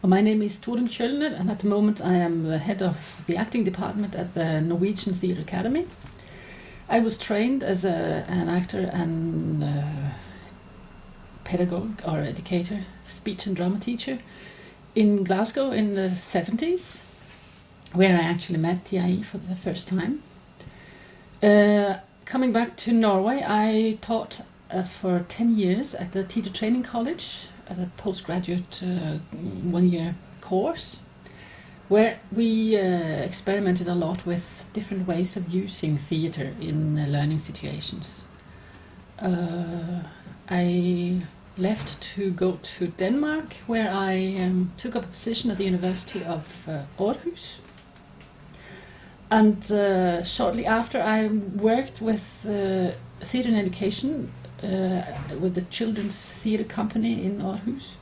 Well, my name is Torunn Kjolner, and at the moment I am the head of the acting department at the Norwegian Theatre Academy. I was trained as an actor and pedagogue or educator, speech and drama teacher in Glasgow in the 70s, where I actually met TIE for the first time. Coming back to Norway, I taught for 10 years at the Teacher Training College, at a postgraduate one-year course, where we experimented a lot with different ways of using theatre in learning situations. I left to go to Denmark, where I took up a position at the University of Aarhus. And shortly after, I worked with theatre and education with the Children's Theatre Company in Aarhus,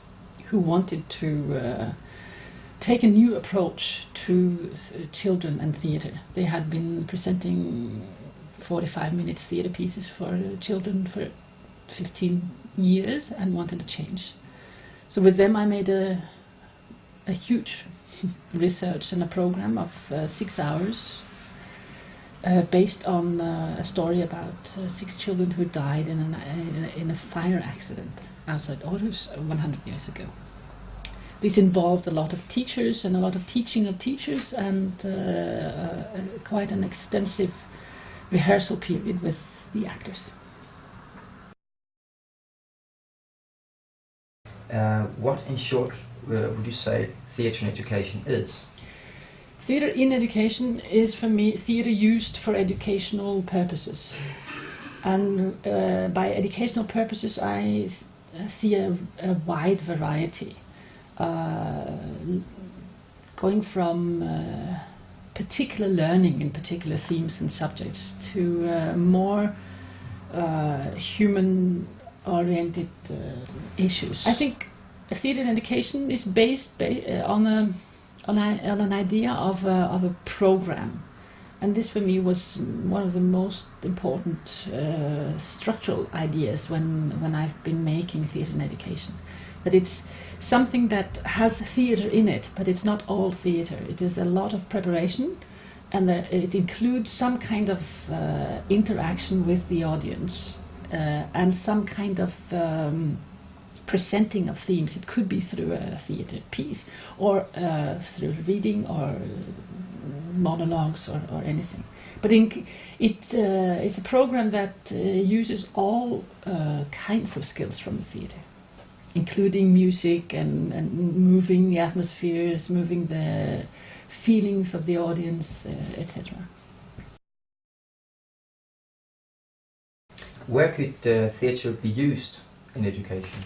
who wanted to take a new approach to children and theatre. They had been presenting 45-minute theatre pieces for children for 15 years and wanted a change. So with them I made a huge research and a program of 6 hours based on a story about 6 children who died in a fire accident outside Aarhus 100 years ago. This involved a lot of teachers and a lot of teaching of teachers and quite an extensive rehearsal period with the actors. What, in short, would you say theatre in education is? Theatre in education is, for me, theatre used for educational purposes. And by educational purposes, I see a wide variety. Going from particular learning in particular themes and subjects to more human-oriented issues. I think theatre in education is based on an idea of a program, and this for me was one of the most important structural ideas when I've been making theatre in education. That it's something that has theatre in it, but it's not all theatre. It is a lot of preparation, and it includes some kind of interaction with the audience and some kind of presenting of themes. It could be through a theatre piece or through reading or monologues or anything. But it's a program that uses all kinds of skills from the theatre, including music and moving the atmospheres, moving the feelings of the audience, etc. Where could theatre be used in education?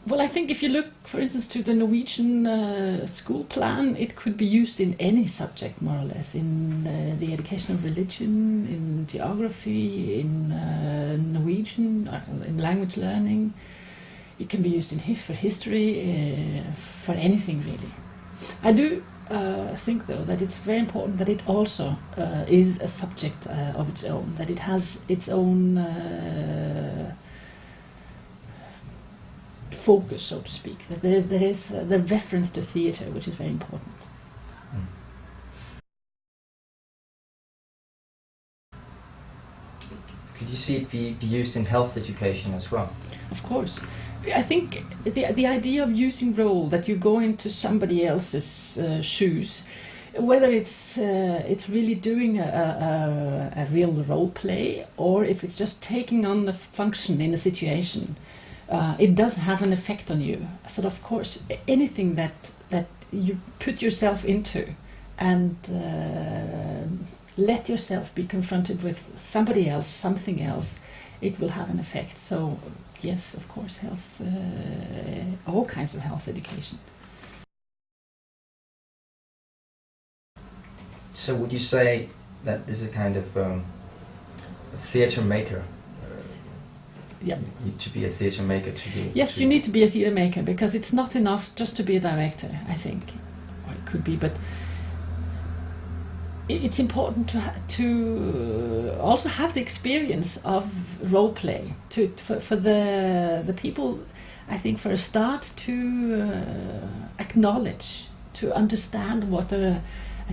Well, I think if you look, for instance, to the Norwegian school plan, it could be used in any subject, more or less, in the education of religion, in geography, in Norwegian, in language learning. It can be used for history, for anything really. I do think, though, that it's very important that it also is a subject of its own, that it has its own focus, so to speak, that there is the reference to theatre, which is very important. Could you see it be used in health education as well? Of course. I think the idea of using role, that you go into somebody else's shoes, whether it's really doing a real role play or if it's just taking on the function in a situation, it does have an effect on you. So of course, anything that you put yourself into and let yourself be confronted with somebody else, something else, it will have an effect. So yes, of course, health, all kinds of health education. So would you say that is a kind of a theatre maker? Yeah. You need to be a theatre maker to be... Yes, you need to be a theatre maker, because it's not enough just to be a director, I think. Or it could be, but it's important to also have the experience of role play for the people. I think for a start to acknowledge, to understand what a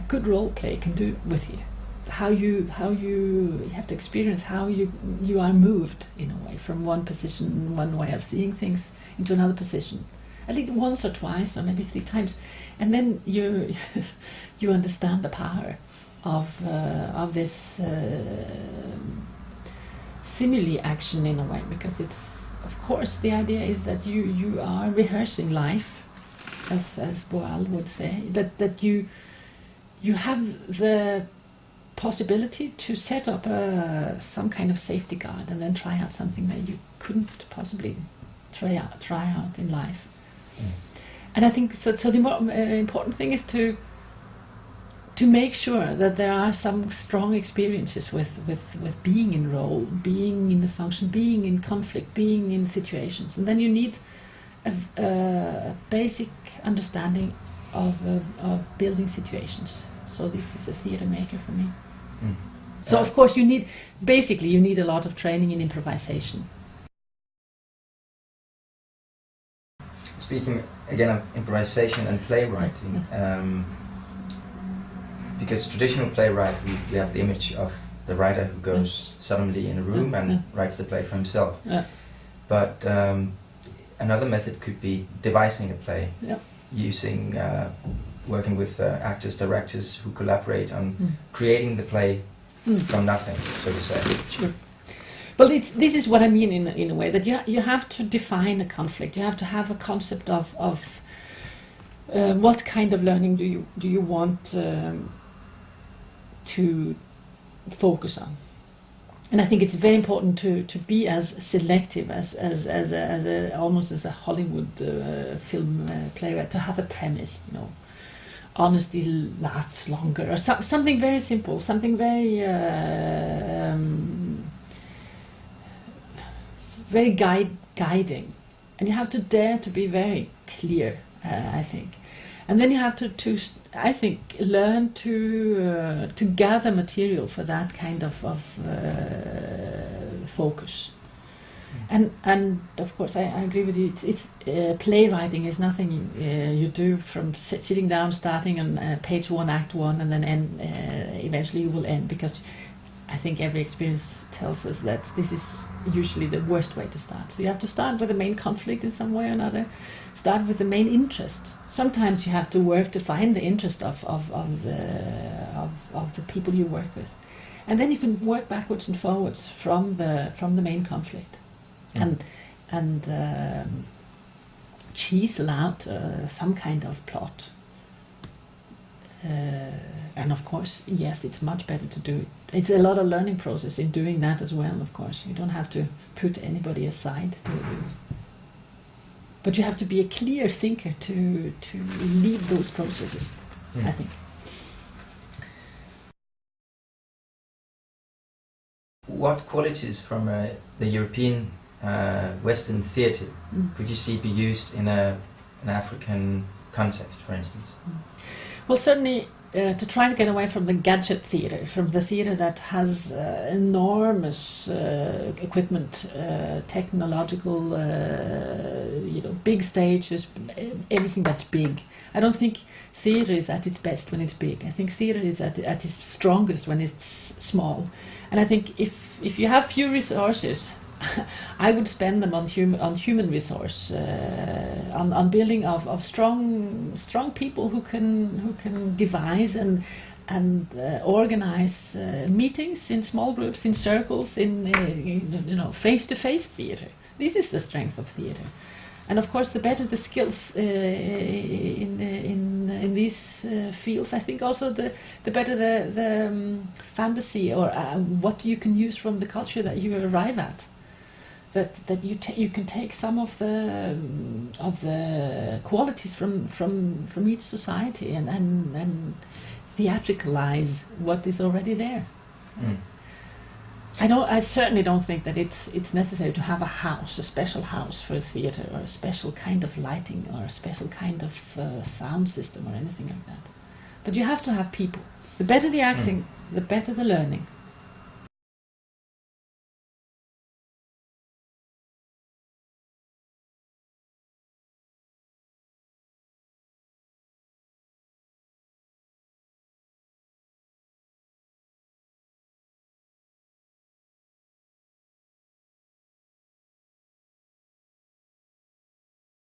good role play can do with you. How you have to experience how you are moved in a way from one position, one way of seeing things into another position, at least once or twice or maybe 3 times, and then you you understand the power of this simile action in a way, because it's, of course, the idea is that you are rehearsing life, as Boal would say, that you have the possibility to set up some kind of safety guard and then try out something that you couldn't possibly try out in life. And I think so the more important thing is to make sure that there are some strong experiences with being in role, being in the function, being in conflict, being in situations, and then you need a basic understanding of building situations. So this is a theatre maker for me. So of course you need a lot of training in improvisation. Speaking again of improvisation and playwriting, because traditional playwright, we have the image of the writer who goes suddenly in a room and writes the play for himself. But another method could be devising a play, using working with actors, directors who collaborate on creating the play from nothing, so to say. Sure. Well, this is what I mean in a way, that you have to define a conflict. You have to have a concept of what kind of learning do you want to focus on. And I think it's very important to be as selective as almost as a Hollywood film playwright, to have a premise, honesty lasts longer, or something very simple, something very very guiding, and you have to dare to be very clear, I think. And then you have to I think, learn to gather material for that kind of focus. And of course, I agree with you. It's playwriting is nothing you do from sitting down, starting on page 1, act 1, and then eventually you will end, because I think every experience tells us that this is usually the worst way to start. So you have to start with the main conflict in some way or another. Start with the main interest. Sometimes you have to work to find the interest of the people you work with, and then you can work backwards and forwards from the main conflict, and chisel out some kind of plot. And of course, yes, it's much better to do it. It's a lot of learning process in doing that as well, of course. You don't have to put anybody aside to but you have to be a clear thinker to lead those processes, I think. What qualities from the European Western theatre could you see be used in an African context, for instance? Well, certainly to try to get away from the gadget theatre, from the theatre that has enormous equipment, technological, big stages, everything that's big. I don't think theatre is at its best when it's big. I think theatre is at its strongest when it's small. And I think if you have few resources, I would spend them on human resource, on building of strong people who can devise and organize meetings in small groups, in circles, in face-to-face theatre. This is the strength of theatre. And of course, the better the skills in these fields, I think also the better the fantasy or what you can use from the culture that you arrive at. That you can take some of the qualities from each society and theatricalize what is already there. I certainly don't think that it's necessary to have a house, a special house for a theatre, or a special kind of lighting, or a special kind of sound system, or anything like that. But you have to have people. The better the acting, the better the learning.